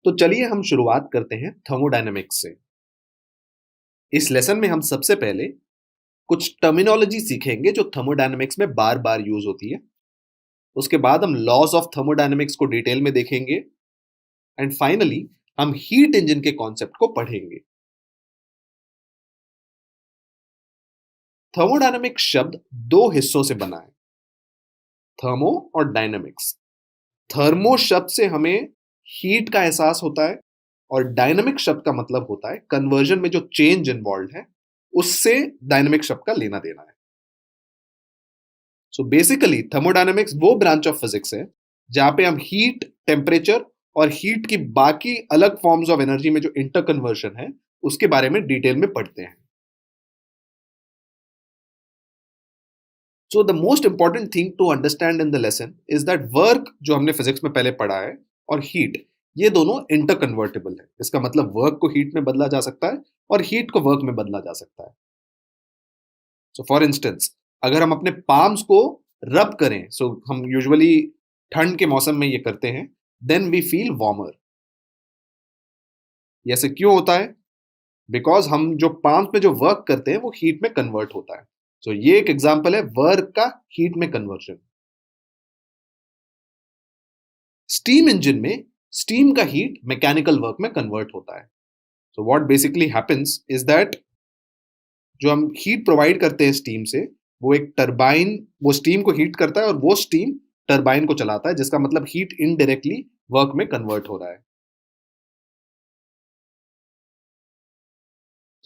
तो चलिए हम शुरुआत करते हैं थर्मोडायनेमिक्स से। इस लेसन में हम सबसे पहले कुछ टर्मिनोलॉजी सीखेंगे जो थर्मोडायनेमिक्स में बार-बार यूज होती है। उसके बाद हम लॉज ऑफ थर्मोडायनेमिक्स को डिटेल में देखेंगे एंड फाइनली हम हीट इंजन के कॉन्सेप्ट को पढ़ेंगे। थर्मोडायनेमिक्स शब्द दो हिस्सों से बना है, थर्मो और डायनेमिक्स। थर्मो शब्द से हमें हीट का एहसास होता है और डायनामिक शब्द का मतलब होता है कन्वर्जन में जो चेंज इन्वॉल्व है, उससे डायनामिक शब्द का लेना देना है। सो बेसिकली थर्मोडायनामिक्स वो ब्रांच ऑफ फिजिक्स है जहां पे हम हीट, टेम्परेचर और हीट की बाकी अलग फॉर्म्स ऑफ एनर्जी में जो इंटर कन्वर्शन है उसके बारे में डिटेल में पढ़ते हैं। So the most important thing to understand in the lesson is that work जो हमने फिजिक्स में पहले पढ़ा है और हीट, ये दोनों इंटर कन्वर्टेबल है। इसका मतलब वर्क को हीट में बदला जा सकता है और हीट को वर्क में बदला जा सकता है। सो फॉर इंस्टेंस अगर हम अपने पाम्स को रब करें, सो हम यूजुअली ठंड के मौसम में ये करते हैं, देन वी फील वार्मर। ये ऐसे क्यों होता है? बिकॉज हम जो पाम्स में जो वर्क करते हैं वो हीट में कन्वर्ट होता है। सो ये एक एग्जांपल है वर्क का हीट में कन्वर्जन। स्टीम इंजन में स्टीम का हीट मैकेनिकल वर्क में कन्वर्ट होता है। So what basically happens is that जो हम हीट प्रोवाइड करते हैं स्टीम से, वो एक टरबाइन वो स्टीम को हीट करता है और वो स्टीम टरबाइन को चलाता है, जिसका मतलब हीट इनडायरेक्टली वर्क में कन्वर्ट हो रहा है।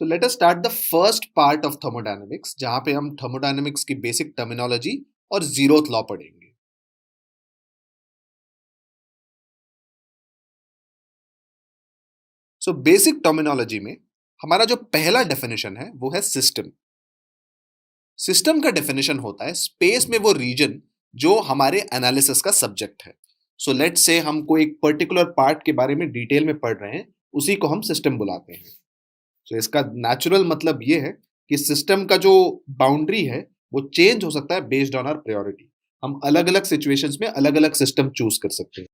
So let us start the first part of thermodynamics, जहां पे हम थर्मोडायनेमिक्स की बेसिक टर्मिनोलॉजी और जीरोथ लॉ पढ़ेंगे। सो बेसिक टर्मिनोलॉजी में हमारा जो पहला डेफिनेशन है वो है सिस्टम। सिस्टम का डेफिनेशन होता है स्पेस में वो रीजन जो हमारे एनालिसिस का सब्जेक्ट है। सो लेट्स से हम कोई एक पर्टिकुलर पार्ट के बारे में डिटेल में पढ़ रहे हैं, उसी को हम सिस्टम बुलाते हैं। सो इसका नेचुरल मतलब ये है कि सिस्टम का जो बाउंड्री है वो चेंज हो सकता है बेस्ड ऑन आवर प्रायोरिटी। हम अलग अलग सिचुएशंस में अलग अलग सिस्टम चूज कर सकते हैं।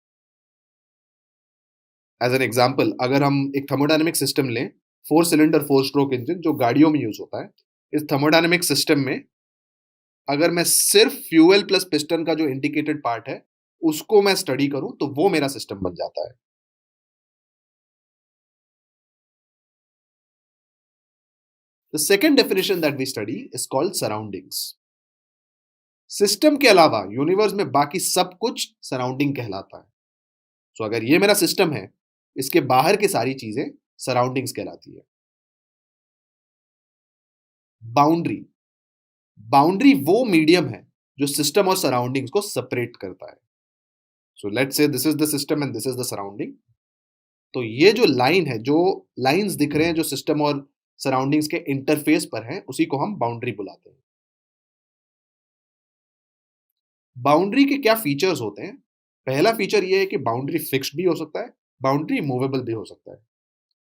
एज एन एग्जाम्पल अगर हम एक थर्मोडायनेमिक सिस्टम लें, 4 सिलेंडर 4 स्ट्रोक इंजन जो गाड़ियों में यूज होता है, इस थर्मोडायनेमिक सिस्टम में अगर मैं सिर्फ फ्यूल प्लस पिस्टन का जो इंडिकेटेड पार्ट है उसको मैं स्टडी करूं तो वो मेरा सिस्टम बन जाता है। The second definition that we study is called surroundings. System के अलावा यूनिवर्स में बाकी सब कुछ सराउंडिंग कहलाता है। सो अगर ये मेरा सिस्टम है, इसके बाहर की सारी चीजें सराउंडिंग्स कहलाती है। बाउंड्री, बाउंड्री वो मीडियम है जो सिस्टम और सराउंडिंग्स को सेपरेट करता है। So let's say this is the system and this is the surrounding. तो ये जो लाइन है, जो लाइंस दिख रहे हैं जो सिस्टम और सराउंडिंग्स के इंटरफेस पर हैं, उसी को हम बाउंड्री बुलाते हैं। बाउंड्री के क्या फीचर्स होते हैं? पहला फीचर ये है कि बाउंड्री फिक्स्ड भी हो सकता है, बाउंड्री मूवेबल भी हो सकता है।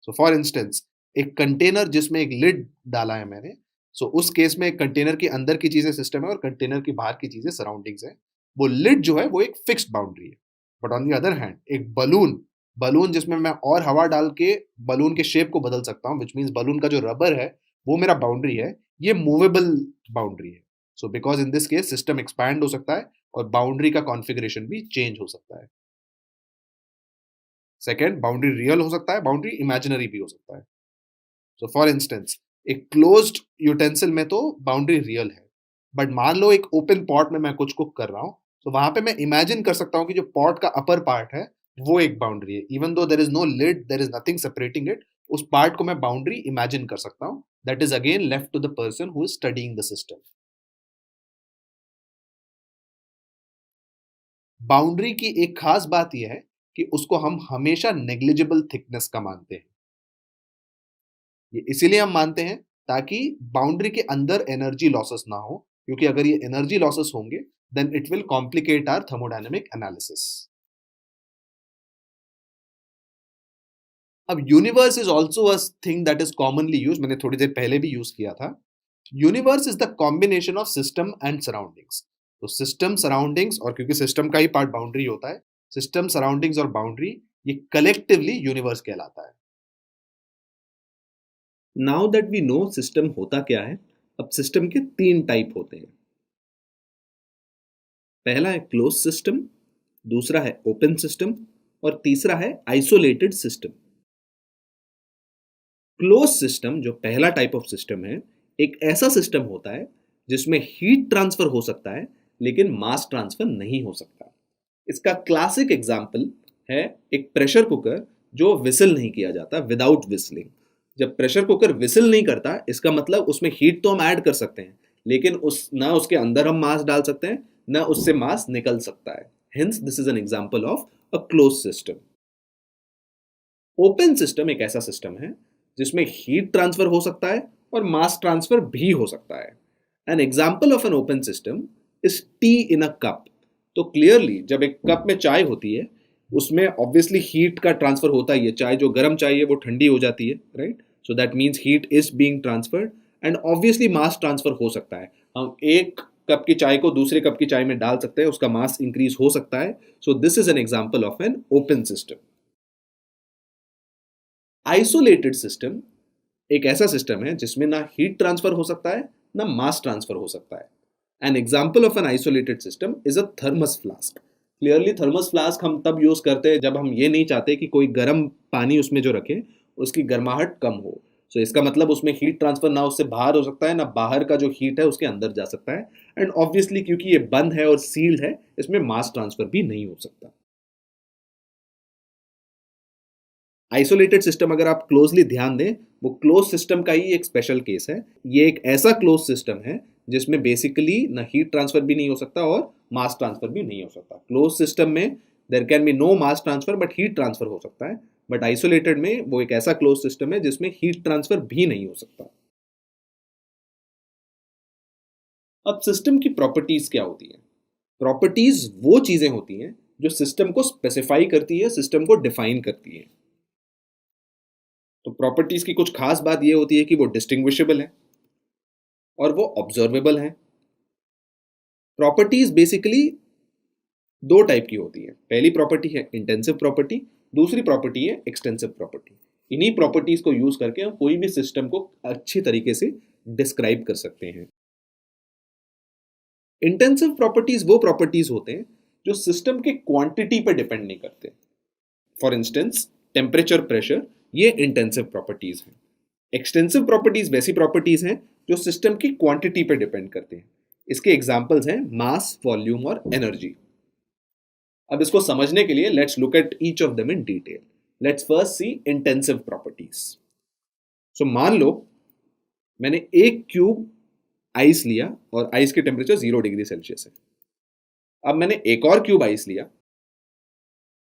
सो फॉर इंस्टेंस एक कंटेनर जिसमें एक लिड डाला है मैंने, सो उस केस में एक कंटेनर के अंदर की चीजें सिस्टम है और कंटेनर की बाहर की चीजें सराउंडिंग्स है। वो लिड जो है वो एक फिक्स्ड बाउंड्री है। But on the other hand एक बलून, बलून जिसमें मैं और हवा डाल के बलून के शेप को बदल सकता हूँ, विच मीन्स बलून का जो रबर है वो मेरा बाउंड्री है, ये मूवेबल बाउंड्री है। So because in this case system expand हो सकता है और बाउंड्री का कॉन्फ़िगरेशन भी चेंज हो सकता है। सेकेंड, बाउंड्री रियल हो सकता है, बाउंड्री इमेजिनरी भी हो सकता है। सो फॉर इंस्टेंस एक क्लोज्ड यूटेंसिल में तो बाउंड्री रियल है, बट मान लो एक ओपन पॉट में मैं कुछ कुक कर रहा हूँ, तो वहां पे मैं इमेजिन कर सकता हूँ कि जो पॉट का अपर पार्ट है वो एक बाउंड्री है। Even though there is no lid, there is nothing separating it, उस पार्ट को मैं बाउंड्री इमेजिन कर सकता हूँ। That is again left to the person who is studying the system. Boundary की एक खास बात यह है कि उसको हम हमेशा नेग्लिजिबल थिकनेस का मानते हैं। ये इसीलिए हम मानते हैं ताकि बाउंड्री के अंदर एनर्जी लॉसेस ना हो, क्योंकि अगर ये एनर्जी लॉसेस होंगे then it will complicate our thermodynamic analysis. अब universe is also a thing that is commonly use, मैंने थोड़ी देर पहले भी यूज किया था। Universe is the combination of system and surroundings. तो सिस्टम, सराउंडिंग्स, और क्योंकि सिस्टम का ही पार्ट बाउंड्री होता है, सिस्टम, सराउंडिंग्स और बाउंड्री ये कलेक्टिवली यूनिवर्स कहलाता है। Now that we know system होता क्या है, अब सिस्टम के 3 टाइप होते हैं। पहला है क्लोज सिस्टम, दूसरा है ओपन सिस्टम और तीसरा है आइसोलेटेड सिस्टम। क्लोज सिस्टम जो पहला टाइप ऑफ सिस्टम है, एक ऐसा सिस्टम होता है जिसमें हीट ट्रांसफर हो सकता है लेकिन मास ट्रांसफर नहीं हो सकता। इसका क्लासिक एग्जाम्पल है एक प्रेशर कुकर जो विसल नहीं किया जाता, विदाउट विसलिंग। जब प्रेशर कुकर विसल नहीं करता, इसका मतलब उसमें हीट तो हम ऐड कर सकते हैं लेकिन ना उसके अंदर हम मास डाल सकते हैं ना उससे मास निकल सकता है। Hence this is an example of a close system. Open system एक ऐसा सिस्टम है जिसमें हीट ट्रांसफर हो सकता है और मास ट्रांसफर भी हो सकता है। An example of an open system is T in a cup. तो क्लियरली जब एक कप में चाय होती है, उसमें ऑब्वियसली हीट का ट्रांसफर होता ही है। चाय जो गर्म चाय है वो ठंडी हो जाती है, right? So that means heat is being transferred and obviously mass transfer हो सकता है। हम एक कप की चाय को दूसरे कप की चाय में डाल सकते हैं, उसका मास इंक्रीज हो सकता है। So this is an example of an open system. Isolated system एक ऐसा सिस्टम है जिसमें ना हीट ट्रांसफर हो सकता है ना मास ट्रांसफर हो सकता है। An example of an isolated system is a thermos flask. Clearly thermos flask हम तब यूज करते हैं जब हम ये नहीं चाहते कि कोई गर्म पानी उसमें जो रखें उसकी गर्माहट कम हो। सो इसका मतलब उसमें हीट ट्रांसफर ना उससे बाहर हो सकता है ना बाहर का जो हीट है उसके अंदर जा सकता है। एंड ऑब्वियसली क्योंकि ये बंद है और सील्ड है, इसमें मास ट्रांसफर भी नहीं हो सकता। आइसोलेटेड सिस्टम अगर आप क्लोजली ध्यान दें, वो क्लोज सिस्टम का ही एक स्पेशल केस है। ये एक ऐसा क्लोज सिस्टम है जिसमें बेसिकली ना हीट ट्रांसफर भी नहीं हो सकता और मास ट्रांसफर भी नहीं हो सकता। क्लोज सिस्टम में there can be no mass transfer but heat transfer हो सकता है। बट आइसोलेटेड में वो एक ऐसा क्लोज सिस्टम है जिसमें हीट ट्रांसफर भी नहीं हो सकता। अब सिस्टम की प्रॉपर्टीज क्या होती है? प्रॉपर्टीज वो चीजें होती हैं जो सिस्टम को स्पेसिफाई करती है, सिस्टम को डिफाइन करती है। तो प्रॉपर्टीज की कुछ खास बात यह होती है कि वो डिस्टिंग्विशेबल है और वो ऑब्जर्वेबल है। प्रॉपर्टीज बेसिकली दो टाइप की होती है। पहली प्रॉपर्टी है इंटेंसिव प्रॉपर्टी, दूसरी प्रॉपर्टी है एक्सटेंसिव प्रॉपर्टी। इन्हीं प्रॉपर्टीज को यूज करके हम कोई भी सिस्टम को अच्छी तरीके से डिस्क्राइब कर सकते हैं। इंटेंसिव प्रॉपर्टीज वो प्रॉपर्टीज होते हैं जो सिस्टम के क्वांटिटी पर डिपेंड नहीं करते। फॉर इंस्टेंस टेम्परेचर, प्रेशर, ये इंटेंसिव प्रॉपर्टीज हैं। एक्सटेंसिव प्रॉपर्टीज वैसी प्रॉपर्टीज हैं जो सिस्टम की क्वांटिटी पर डिपेंड करते हैं। इसके एग्जांपल्स हैं मास, वॉल्यूम और एनर्जी। अब इसको समझने के लिए let's look at each of them in detail. Let's first see intensive properties. So मान लो मैंने एक क्यूब आइस लिया और आइस की टेम्परेचर 0 डिग्री सेल्सियस है। अब मैंने एक और क्यूब आइस लिया,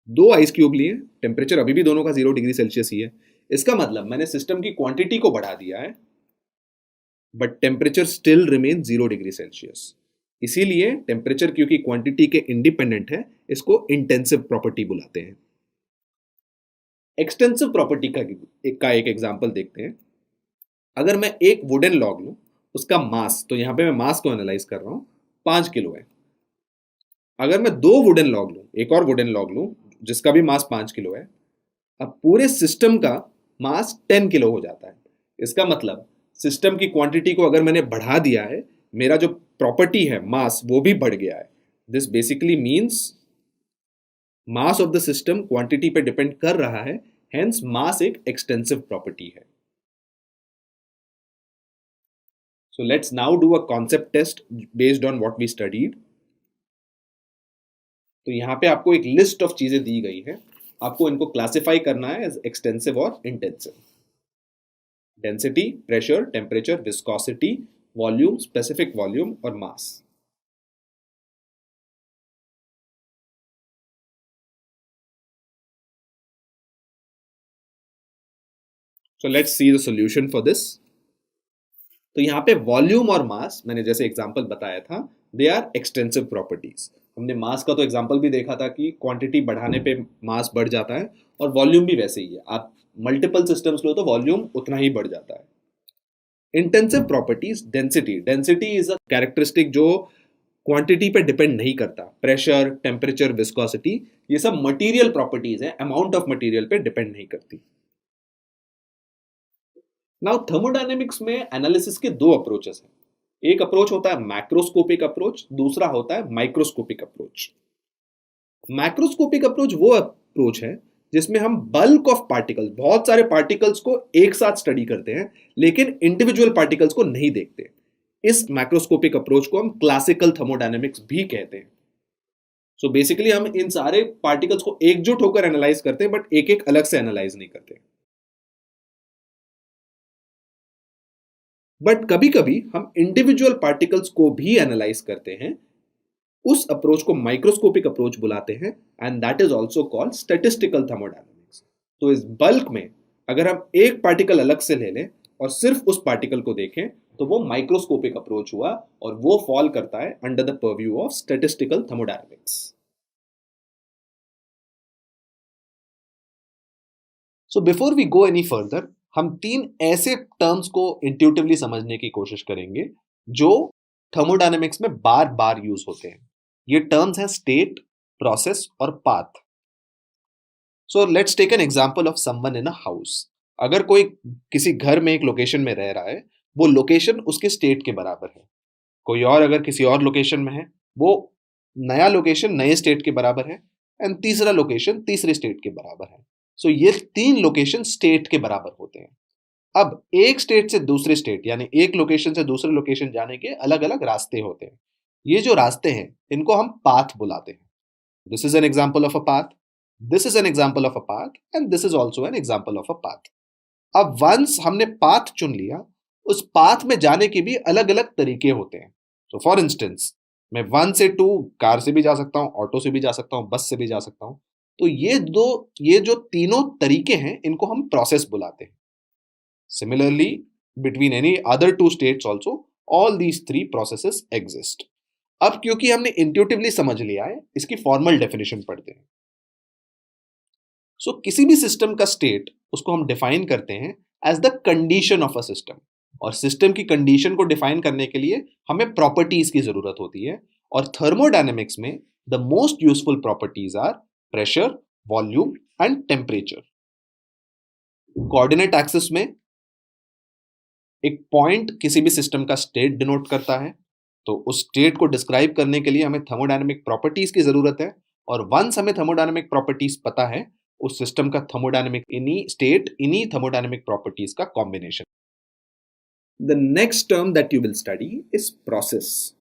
दो आइस क्यूब लिए, टेम्परेचर अभी भी दोनों का 0 डिग्री सेल्सियस ही है। इसका मतलब मैंने सिस्टम की क्वांटिटी को बढ़ा दिया है but temperature still remain 0 degree Celsius. इसीलिए टेम्परेचर क्योंकि क्वांटिटी के इंडिपेंडेंट है, इसको इंटेंसिव प्रॉपर्टी बुलाते हैं। एक्सटेंसिव प्रॉपर्टी का एक एग्जांपल देखते हैं। अगर मैं एक वुडन लॉग लूं, उसका मास, तो यहां पे मैं मास को एनालाइज कर रहा हूं, 5 किलो है। अगर मैं दो वुडन लॉग लूं, एक और वुडन लॉग लूं जिसका भी मास 5 किलो है, अब पूरे सिस्टम का मास 10 किलो हो जाता है। इसका मतलब सिस्टम की क्वांटिटी को अगर मैंने बढ़ा दिया है, मेरा जो प्रॉपर्टी है मास वो भी बढ़ गया है। This basically means mass of the system quantity पे डिपेंड कर रहा है, हेंस मास एक एक्सटेंसिव प्रॉपर्टी है। So let's now do a concept test based on what we studied. तो यहां पे आपको एक लिस्ट ऑफ चीजें दी गई है, आपको इनको क्लासिफाई करना है एज एक्सटेंसिव और intensive. Density, pressure, temperature, viscosity, volume, specific volume और mass. So let's see the solution for this. तो यहाँ पे वॉल्यूम और मास, मैंने जैसे एग्जांपल बताया था, दे आर एक्सटेंसिव प्रॉपर्टीज। हमने मास का तो एग्जांपल भी देखा था कि क्वांटिटी बढ़ाने पे मास बढ़ जाता है, और वॉल्यूम भी वैसे ही है। आप मल्टीपल सिस्टम्स लो तो वॉल्यूम उतना ही बढ़ जाता है। Intensive properties, density. Density is a characteristic जो क्वांटिटी पे डिपेंड नहीं करता। प्रेशर, टेम्परेचर, विस्कोसिटी, ये सब मटेरियल प्रॉपर्टीज हैं, अमाउंट ऑफ मटेरियल पे डिपेंड नहीं करती। नाउ थर्मोडायनेमिक्स में एनालिसिस के दो अप्रोचेस हैं। एक अप्रोच होता है मैक्रोस्कोपिक अप्रोच, दूसरा होता है माइक्रोस्कोपिक अप्रोच। मैक्रोस्कोपिक अप्रोच वो अप्रोच है जिसमें हम बल्क ऑफ पार्टिकल्स, बहुत सारे पार्टिकल्स को एक साथ स्टडी करते हैं लेकिन इंडिविजुअल पार्टिकल्स को नहीं देखते। इस मैक्रोस्कोपिक अप्रोच को हम क्लासिकल थर्मोडायनेमिक्स भी कहते हैं। सो बेसिकली हम इन सारे पार्टिकल्स को एकजुट होकर एनालाइज करते हैं बट एक एक अलग से एनालाइज नहीं करते। बट कभी कभी हम इंडिविजुअल पार्टिकल्स को भी एनालाइज करते हैं। उस अप्रोच को माइक्रोस्कोपिक अप्रोच बुलाते हैं and that is also called statistical thermodynamics. तो इस बल्क में अगर हम एक पार्टिकल अलग से ले लें और सिर्फ उस पार्टिकल को देखें तो वो माइक्रोस्कोपिक अप्रोच हुआ और वो फॉल करता है under the purview of statistical thermodynamics. So before we go any further, हम तीन ऐसे टर्म्स को इंट्यूटिवली समझने की कोशिश करेंगे जो थर्मोडायनेमिक्स में बार बार यूज होते हैं। ये टर्म्स हैं स्टेट, प्रोसेस और path. So let's take an example of someone in a house. अगर कोई किसी घर में एक लोकेशन में रह रहा है, वो लोकेशन उसके स्टेट के बराबर है। कोई और अगर किसी और लोकेशन में है, वो नया लोकेशन नए स्टेट के बराबर है एंड तीसरा लोकेशन तीसरे स्टेट के बराबर है। सो ये तीन लोकेशन स्टेट के बराबर होते हैं। अब एक स्टेट से दूसरे स्टेट यानी एक लोकेशन से दूसरे लोकेशन जाने के अलग अलग रास्ते होते हैं। ये जो रास्ते हैं इनको हम पाथ बुलाते हैं। This is an example of a path, this is an example of a path and this is also an example of a path. अब वंस हमने पाथ चुन लिया, उस पाथ में जाने के भी अलग अलग तरीके होते हैं। सो फॉर इंस्टेंस, मैं 1 से 2 कार से भी जा सकता हूँ, ऑटो से भी जा सकता हूँ, बस से भी जा सकता हूँ। तो ये जो तीनों तरीके हैं इनको हम प्रोसेस बुलाते हैं। Similarly, between any other two states also all these three processes exist. अब क्योंकि हमने इंट्यूटिवली समझ लिया है, इसकी फॉर्मल डेफिनेशन पढ़ते हैं। सो किसी भी सिस्टम का स्टेट उसको हम डिफाइन करते हैं as the condition of a system. और सिस्टम की कंडीशन को डिफाइन करने के लिए हमें प्रॉपर्टीज की जरूरत होती है। और थर्मोडायनेमिक्स में the most useful properties are pressure, volume and temperature. Coordinate axis में एक पॉइंट किसी भी सिस्टम का स्टेट डिनोट करता है, तो उस स्टेट को डिस्क्राइब करने के लिए हमें थर्मोडायनेमिक प्रॉपर्टीज की जरूरत है। और वंस हमें थर्मोडायनेमिक प्रॉपर्टीज पता है, उस सिस्टम का थर्मोडायनेमिक इन्हीं थर्मोडायनेमिक प्रॉपर्टीज का combination. The next term that you will study is process.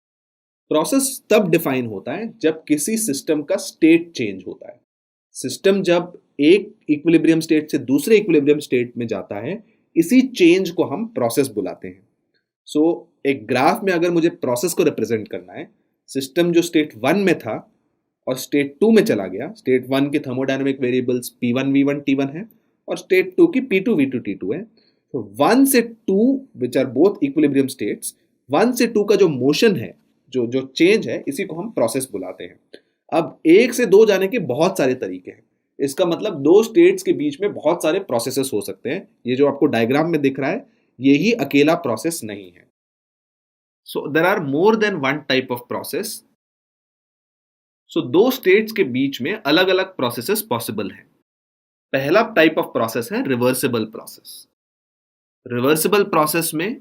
Process तब डिफाइन होता है जब किसी सिस्टम का स्टेट चेंज होता है। सिस्टम जब एक इक्विलिब्रियम स्टेट से दूसरे इक्विलिब्रियम स्टेट में जाता है, इसी चेंज को हम प्रोसेस बुलाते हैं। सो एक ग्राफ में अगर मुझे प्रोसेस को रिप्रेजेंट करना है, सिस्टम जो स्टेट 1 में था और स्टेट 2 में चला गया। स्टेट 1 के thermodynamic variables P1 V1 T1 है और स्टेट 2 की P2 V2 T2 है। तो 1 से 2 which are both equilibrium states, 1 से 2 का जो मोशन है, जो चेंज है, इसी को हम प्रोसेस बुलाते हैं। अब 1 से 2 जाने के बहुत सारे तरीके हैं। इसका मतलब दो स्टेट्स के बीच में बहुत सारे प्रोसेसेस हो सकते हैं। ये जो आपको डायग्राम में दिख रहा है, यही अकेला प्रोसेस नहीं है। So there are more than one type of process. So दो स्टेट्स के बीच में अलग अलग प्रोसेसेस पॉसिबल हैं। पहला टाइप ऑफ प्रोसेस है रिवर्सिबल प्रोसेस। रिवर्सिबल प्रोसेस में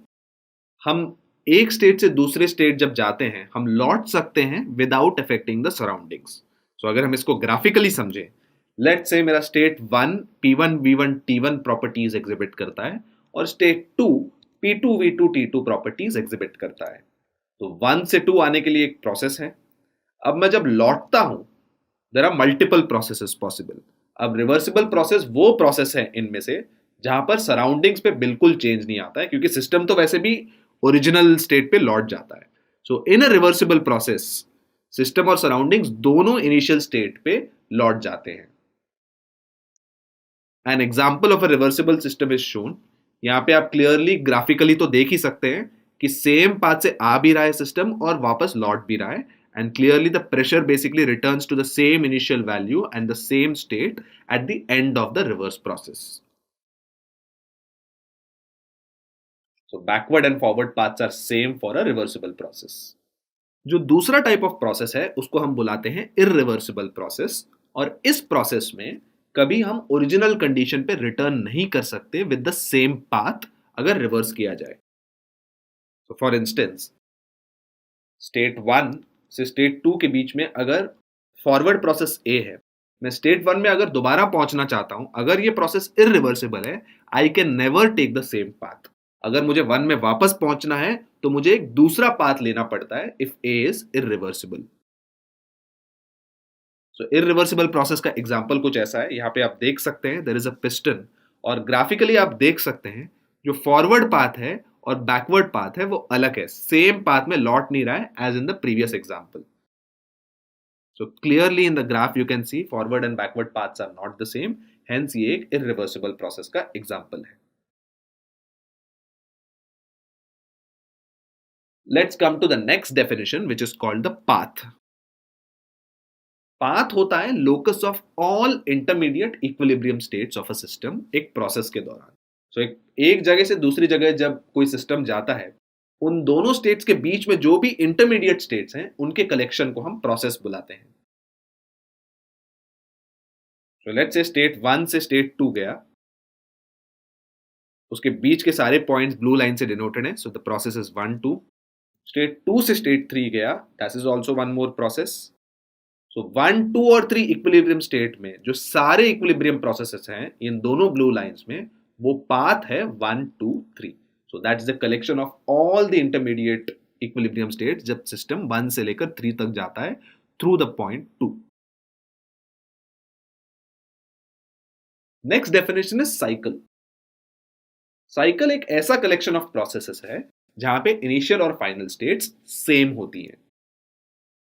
हम एक स्टेट से दूसरे स्टेट जब जाते हैं, हम लौट सकते हैं विदाउट अफेक्टिंग द सराउंडिंग्स। सो अगर हम इसको ग्राफिकली समझें, लेट्स से मेरा state 1 P1 V1 T1 properties exhibit करता है और state 2 P2 V2 T2 properties exhibit करता है। तो 1 से 2 आने के लिए एक प्रोसेस है। अब मैं जब लौटता हूं, there are multiple processes possible. अब रिवर्सिबल प्रोसेस वो प्रोसेस है इनमें से जहां पर सराउंडिंग्स पे बिल्कुल चेंज नहीं आता है, क्योंकि सिस्टम तो वैसे भी ओरिजिनल स्टेट पे लौट जाता है। सो इन अ रिवर्सिबल प्रोसेस, सिस्टम और सराउंडिंग्स दोनों इनिशियल स्टेट पे लौट जाते हैं। An example of a reversible system is shown. यहां पे आप क्लियरली ग्राफिकली तो देख ही सकते हैं कि सेम पाथ से आ भी रहा है सिस्टम और वापस लौट भी रहा है, and clearly the pressure basically returns to the same initial value and the same state at the end of the reverse process. So backward and forward paths are same for a reversible process. जो दूसरा type of process है उसको हम बुलाते हैं irreversible process, और इस process में कभी हम ओरिजिनल कंडीशन पे रिटर्न नहीं कर सकते विद द सेम पाथ अगर रिवर्स किया जाए। तो फॉर इंस्टेंस, स्टेट 1 से स्टेट 2 के बीच में अगर फॉरवर्ड प्रोसेस ए है, मैं स्टेट 1 में अगर दोबारा पहुंचना चाहता हूं, अगर ये प्रोसेस इररिवर्सिबल है, I can never take the same path. अगर मुझे 1 में वापस पहुंचना है तो मुझे एक दूसरा पाथ लेना पड़ता है if A is irreversible. So irreversible process का एग्जांपल कुछ ऐसा है, यहां पे आप देख सकते हैं देयर इज अ पिस्टन, और ग्राफिकली आप देख सकते हैं जो फॉरवर्ड पाथ है और बैकवर्ड पाथ है वो अलग है, सेम पाथ में लौट नहीं रहा है as in the previous example. So clearly in the graph you can see forward and backward paths are not the same, hence ये एक irreversible process का example है। Let's come to the next definition which is called the path। Path होता है locus of all intermediate equilibrium states of a system एक process के दौरान। So एक जगह से दूसरी जगह जब कोई सिस्टम जाता है, उन दोनों स्टेट्स के बीच में जो भी इंटरमीडिएट स्टेट्स हैं उनके कलेक्शन को हम प्रोसेस बुलाते हैं। So let's say स्टेट 1 से स्टेट 2 गया, उसके बीच के सारे पॉइंट्स ब्लू लाइन से डिनोटेड हैं, so the process is 1 2। State 2 से स्टेट 3 गया, that is also one more process. So 1 2 और 3 इक्विलिब्रियम स्टेट में जो सारे इक्विलिब्रियम प्रोसेसेस हैं इन दोनों ब्लू लाइंस में, वो पाथ है 1 2 3। So that is the collection of all the intermediate equilibrium states जब सिस्टम 1 से लेकर 3 तक जाता है through the point 2। Next definition is cycle. Cycle एक ऐसा कलेक्शन ऑफ प्रोसेसेस है जहां पे इनिशियल और फाइनल स्टेट्स सेम होती हैं।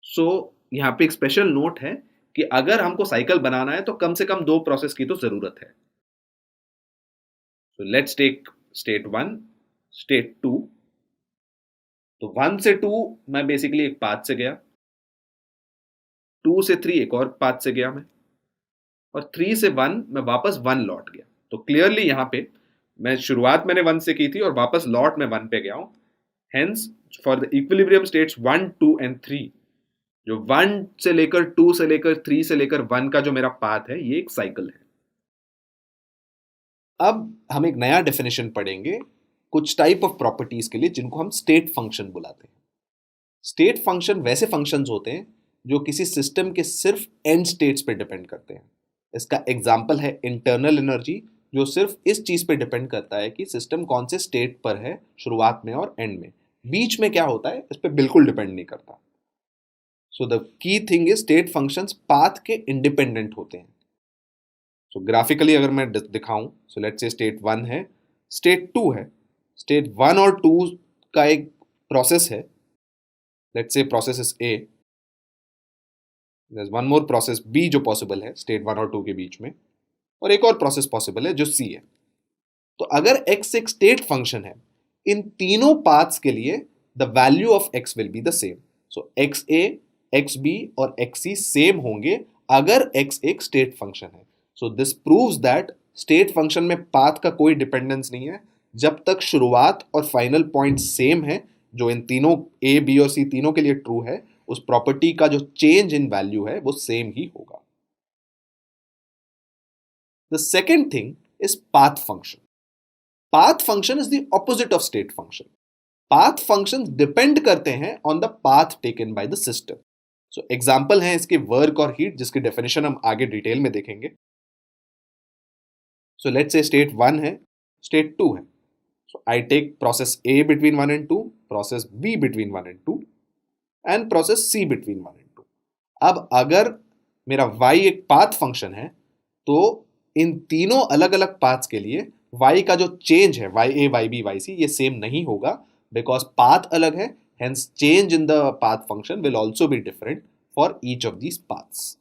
सो यहां पे एक स्पेशल नोट है कि अगर हमको साइकिल बनाना है तो कम से कम 2 प्रोसेस की तो जरूरत है। So let's take state 1 state 2। तो 1 से 2 मैं बेसिकली एक पाथ से गया, 2 से 3 एक और पाथ से गया मैं, और 3 से 1 मैं वापस 1 लौट गया। तो क्लियरली यहां पे मैं शुरुआत मैंने 1 से की थी और वापस लौट में 1 पे गया हूं। Hence for the equilibrium states 1 2 and 3, जो 1 से लेकर 2 से लेकर 3 से लेकर 1 का जो मेरा पाथ है, ये एक साइकिल है। अब हम एक नया डेफिनेशन पढ़ेंगे कुछ टाइप ऑफ प्रॉपर्टीज के लिए जिनको हम स्टेट फंक्शन बुलाते हैं। स्टेट फंक्शन वैसे फंक्शंस होते हैं जो किसी सिस्टम के सिर्फ एंड स्टेट्स पे डिपेंड करते हैं। इसका एग्जांपल है इंटरनल एनर्जी, जो सिर्फ इस चीज पे डिपेंड करता है कि सिस्टम कौन से स्टेट पर है शुरुआत में और एंड में। बीच में क्या होता है इस पे बिल्कुल डिपेंड नहीं करता। So the key thing is state functions path के इंडिपेंडेंट होते हैं। सो ग्राफिकली अगर मैं दिखाऊं, सो लेट्स से स्टेट 1 है, स्टेट 2 है, स्टेट 1 और 2 का एक प्रोसेस है, let's say process is a, there's one more process B जो पॉसिबल है स्टेट 1 और 2 के बीच में, और एक और प्रोसेस पॉसिबल है जो C है। तो अगर x एक स्टेट फंक्शन है, इन तीनों पाथ्स के लिए the value of x will be the same. So xa, xb और xc सेम होंगे अगर x एक स्टेट फंक्शन है। So this proves that state function में पाथ का कोई डिपेंडेंस नहीं है जब तक शुरुआत और फाइनल पॉइंट सेम है, जो इन तीनों a b और c तीनों के लिए ट्रू है। उस प्रॉपर्टी का जो चेंज इन वैल्यू है वो सेम ही होगा। The second thing is path function. Path function is the opposite of state function. Path function depend करते हैं on the path taken by the system. So example है इसके work और heat, जिसकी definition हम आगे डिटेल में देखेंगे। सो लेट्स से स्टेट 1 है, स्टेट 2 है। So I take process A between 1 and 2, process B between 1 and 2 and process C between 1 and 2। अब अगर मेरा y एक पाथ फंक्शन है तो इन तीनों अलग अलग पाथ्स के लिए y का जो चेंज है ya, yb, yc ये सेम नहीं होगा, बिकॉज पाथ अलग है। Hence change in the path function will also be different for each of these paths.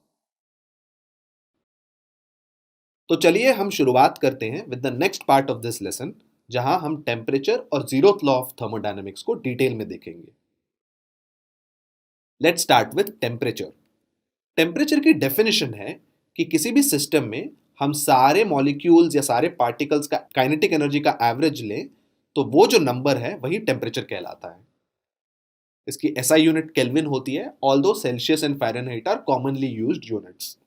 तो चलिए हम शुरुआत करते हैं with the next part of this lesson, जहां हम टेम्परेचर और जीरोथ लॉ ऑफ थर्मोडायनेमिक्स को डिटेल में देखेंगे। Let's start with temperature. Temperature की डेफिनेशन है कि किसी भी सिस्टम में हम सारे मॉलिक्यूल्स या सारे पार्टिकल्स का काइनेटिक एनर्जी का एवरेज लें तो वो जो नंबर है वही टेम्परेचर कहलाता है। इसकी SI यूनिट केल्विन होती है, although Celsius and Fahrenheit are commonly used units.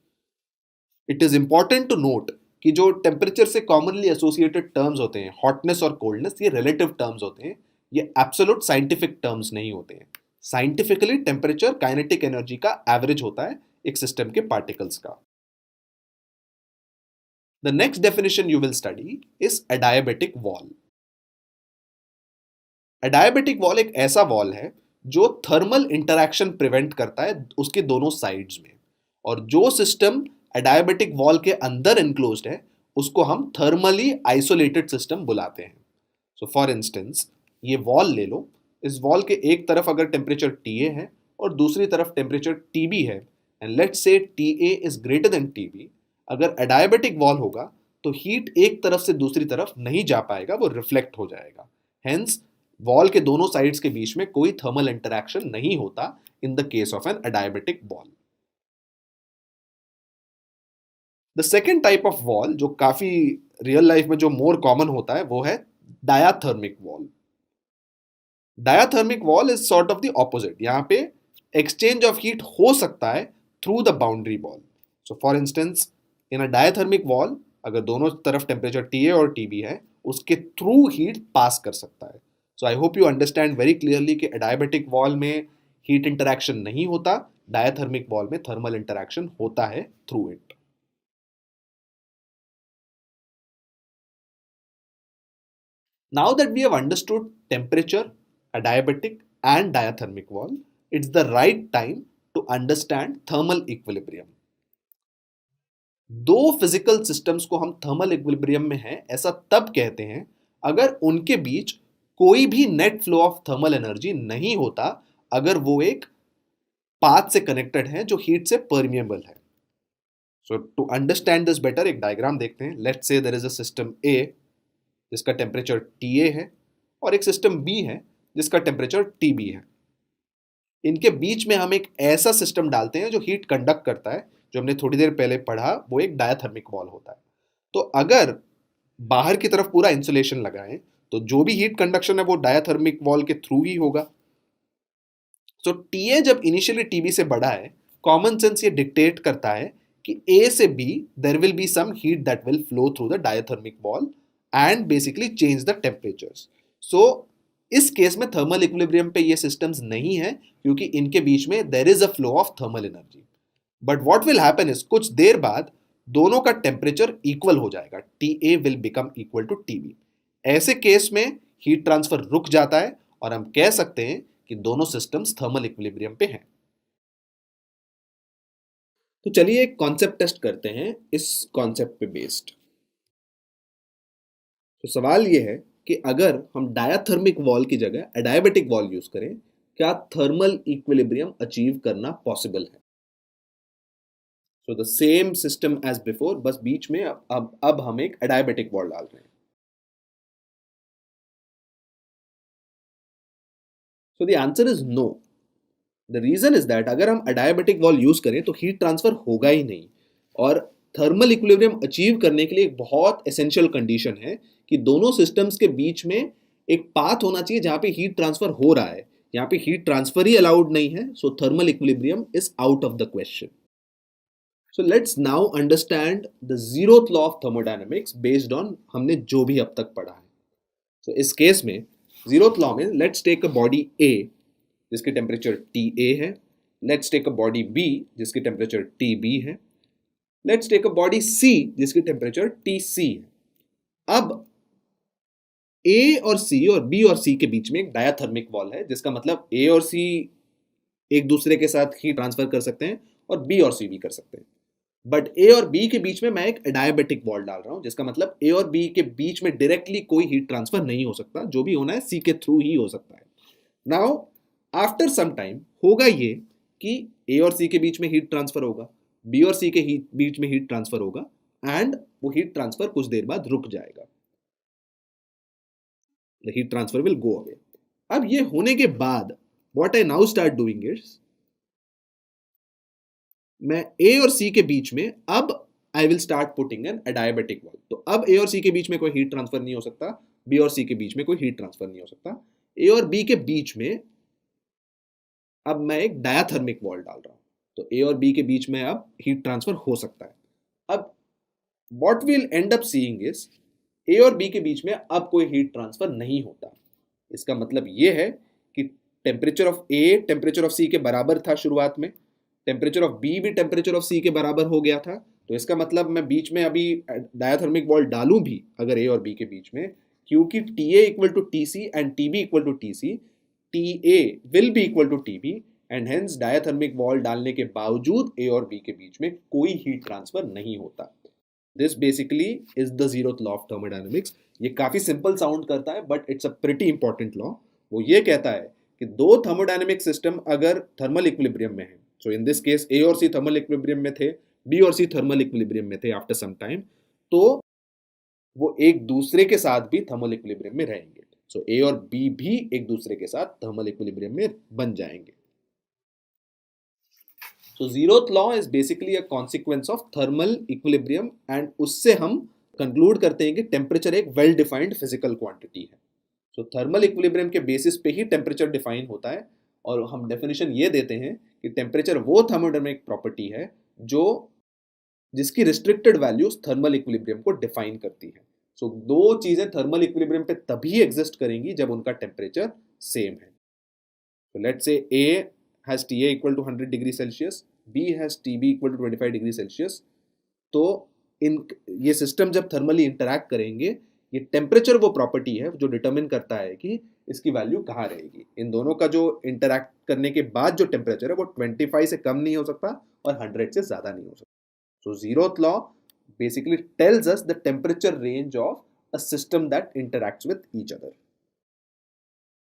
It is important to note कि जो टेम्परेचर से कॉमनली एसोसिएटेड टर्म्स होते हैं, हॉटनेस और कोल्डनेस, ये रिलेटिव टर्म्स होते हैं, ये एब्सोल्यूट साइंटिफिक टर्म्स नहीं होते हैं। साइंटिफिकली टेम्परेचर काइनेटिक एनर्जी का एवरेज होता है एक सिस्टम के पार्टिकल्स का। The next definition you will study is adiabatic wall. Adiabatic wall एक ऐसा वॉल है जो थर्मल इंटरैक्शन प्रिवेंट करता है उसके दोनों साइड्स में, और जो सिस्टम एडायाबेटिक वॉल के अंदर इनक्लोज्ड है उसको हम थर्मली आइसोलेटेड सिस्टम बुलाते हैं। सो फॉर इंस्टेंस ये वॉल ले लो, इस वॉल के एक तरफ अगर टेम्परेचर TA है और दूसरी तरफ टेम्परेचर TB है, and let's say TA is greater than TB, अगर एडायाबेटिक वॉल होगा तो हीट एक तरफ से दूसरी तरफ नहीं जा पाएगा, वो रिफ्लेक्ट हो जाएगा। हेंस वॉल के दोनों साइड्स के बीच में कोई थर्मल इंटरैक्शन नहीं होता in the case of an adiabatic wall. The second type of wall जो काफी रियल लाइफ में जो मोर कॉमन होता है वो है diathermic wall. Diathermic wall is sort of the opposite. यहाँ पे एक्सचेंज ऑफ हीट हो सकता है through the boundary wall. So for instance in a diathermic wall अगर दोनों तरफ टेम्परेचर TA और TB है, उसके थ्रू हीट पास कर सकता है। So I hope you understand very clearly कि एडायाबेटिक वॉल में हीट इंटरैक्शन नहीं होता, डायाथर्मिक वॉल में थर्मल इंटरैक्शन होता है through it. Now that we have understood temperature, adiabatic and diathermic wall, it's the right time to understand thermal equilibrium. दो physical systems को हम थर्मल इक्विलिब्रियम में हैं ऐसा तब कहते हैं अगर उनके बीच कोई भी net flow of thermal energy नहीं होता, अगर वो एक पाथ से कनेक्टेड है जो हीट से परमिएबल है। So to understand this better एक डायग्राम देखते हैं। Let's say there is a system A जिसका टेम्परेचर TA है और एक सिस्टम B है जिसका टेम्परेचर TB है। इनके बीच में हम एक ऐसा सिस्टम डालते हैं जो हीट कंडक्ट करता है, जो हमने थोड़ी देर पहले पढ़ा, वो एक डायाथर्मिक वॉल होता है। तो अगर बाहर की तरफ पूरा इंसुलेशन लगाएं तो जो भी हीट कंडक्शन है वो डायाथर्मिक वॉल के थ्रू ही होगा। सो TA जब इनिशियली TB से बड़ा है, कॉमन सेंस ये डिक्टेट करता है कि A से B there will be some heat that will flow through the diathermic wall and basically change the temperatures. So इस केस में थर्मल इक्विलिब्रियम पे ये सिस्टम्स नहीं है क्योंकि इनके बीच में there is a flow of thermal energy. But what will happen is कुछ देर बाद दोनों का टेम्परेचर इक्वल हो जाएगा, TA will become equal to TB। ऐसे केस में हीट ट्रांसफर रुक जाता है और हम कह सकते हैं कि दोनों सिस्टम्स थर्मल इक्विलिब्रियम पे हैं। तो चलिए एक कॉन्सेप्ट टेस्ट करते हैं इस कॉन्सेप्ट पे बेस्ड। तो सवाल ये है कि अगर हम डायाथर्मिक वॉल की जगह एडायाबेटिक वॉल यूज करें, क्या थर्मल इक्विलिब्रियम अचीव करना पॉसिबल है? So the same system as before, बस बीच में अब हम एक एडायाबेटिक वॉल डाल रहे हैं। So the answer is no. The reason is that अगर हम एडायाबेटिक वॉल यूज करें तो हीट ट्रांसफर होगा ही नहीं, और थर्मल इक्विलिब्रियम अचीव करने के लिए एक बहुत एसेंशियल कंडीशन है कि दोनों सिस्टम्स के बीच में एक पाथ होना चाहिए जहां पे हीट ट्रांसफर हो रहा है। यहाँ पे हीट ट्रांसफर ही अलाउड नहीं है, so thermal equilibrium is out of the question. So let's now understand the zeroth law of thermodynamics based on हमने जो भी अब तक पढ़ा है। सो इस केस में जीरोथ लॉ में let's take a body A जिसकी टेम्परेचर TA है, let's take a body B जिसकी टेम्परेचर TB है, let's take a body C जिसकी टेम्परेचर TC है। अब A और C और B और C के बीच में एक डायाथर्मिक वॉल है, जिसका मतलब A और C एक दूसरे के साथ हीट ट्रांसफर कर सकते हैं और B और C भी कर सकते हैं। बट A और B के बीच में मैं एक एडायाबेटिक वॉल डाल रहा हूं, जिसका मतलब A और B के बीच में डायरेक्टली कोई हीट ट्रांसफर नहीं हो सकता, जो भी होना है C के थ्रू ही हो सकता है। नाउ आफ्टर सम टाइम होगा ये कि A और C के बीच में हीट ट्रांसफर होगा, B और C के बीच में हीट ट्रांसफर होगा, एंड वो हीट ट्रांसफर कुछ देर बाद रुक जाएगा। The heat transfer will go away. अब ये होने के बाद what I now start doing is मैं A और C के बीच में अब I will start putting an adiabatic wall। तो अब A और C के बीच में कोई हीट ट्रांसफर नहीं हो सकता, B और C के बीच में कोई हीट ट्रांसफर नहीं हो सकता। A और B के बीच में अब मैं एक डायाथर्मिक वॉल डाल रहा हूँ, तो ए और बी के बीच में अब हीट ट्रांसफर हो सकता है। अब what will and up seeing is a और बी के बीच में अब कोई हीट ट्रांसफर नहीं होता। इसका मतलब ये है कि temperature of A temperature of C के बराबर था शुरुआत में, टेम्परेचर ऑफ बी भी टेम्परेचर ऑफ सी के बराबर हो गया था। तो इसका मतलब मैं बीच में अभी डायाथर्मिक वॉल डालूं भी अगर ए और बी के बीच में, क्योंकि T A equal to T C and T B equal to T C, T A will be equal to T B, and hence diathermic wall डालने के बावजूद ए और बी के बीच में कोई हीट ट्रांसफर नहीं होता। This basically is the zeroth law of thermodynamics. ये काफी सिंपल साउंड करता है but it's a pretty important law. वो ये कहता है कि दो थर्मोडायनेमिक सिस्टम अगर थर्मल इक्विलिब्रियम में है, सो इन दिस केस ए और सी थर्मल इक्विलिब्रियम में थे, बी और सी थर्मल इक्विलिब्रियम में थे आफ्टर सम टाइम, तो वो एक दूसरे के साथ भी थर्मल इक्विलिब्रियम में रहेंगे। सो ए और बी भी एक दूसरे के साथ थर्मल इक्विलिब्रियम में बन जाएंगे। So zeroth law is basically a consequence of thermal equilibrium, and उससे हम कंक्लूड करते हैं कि टेम्परेचर एक वेल डिफाइंड फिजिकल क्वांटिटी है। सो थर्मल इक्विलिब्रियम के बेसिस पे ही टेम्परेचर डिफाइन होता है, और हम डेफिनेशन ये देते हैं कि टेम्परेचर वो थर्मोडायनेमिक प्रॉपर्टी है जो जिसकी रिस्ट्रिक्टेड वैल्यूज थर्मल इक्विलिब्रियम को डिफाइन करती है। सो दो चीजें थर्मल इक्विलिब्रियम पे तभी एग्जिस्ट करेंगी जब उनका टेम्परेचर सेम है। So let's say A has TA equal to 100 degree Celsius, B has TB equal to 25 degree Celsius। तो इन ये सिस्टम जब थर्मली इंटरैक्ट करेंगे, ये टेम्परेचर वो प्रॉपर्टी है जो डिटरमिन करता है कि इसकी वैल्यू कहाँ रहेगी। इन दोनों का जो इंटरैक्ट करने के बाद जो टेम्परेचर है वो 25 से कम नहीं हो सकता और 100 से ज़्यादा नहीं हो सकता। सो zeroth law basically tells us the temperature range of a system that interacts with each other.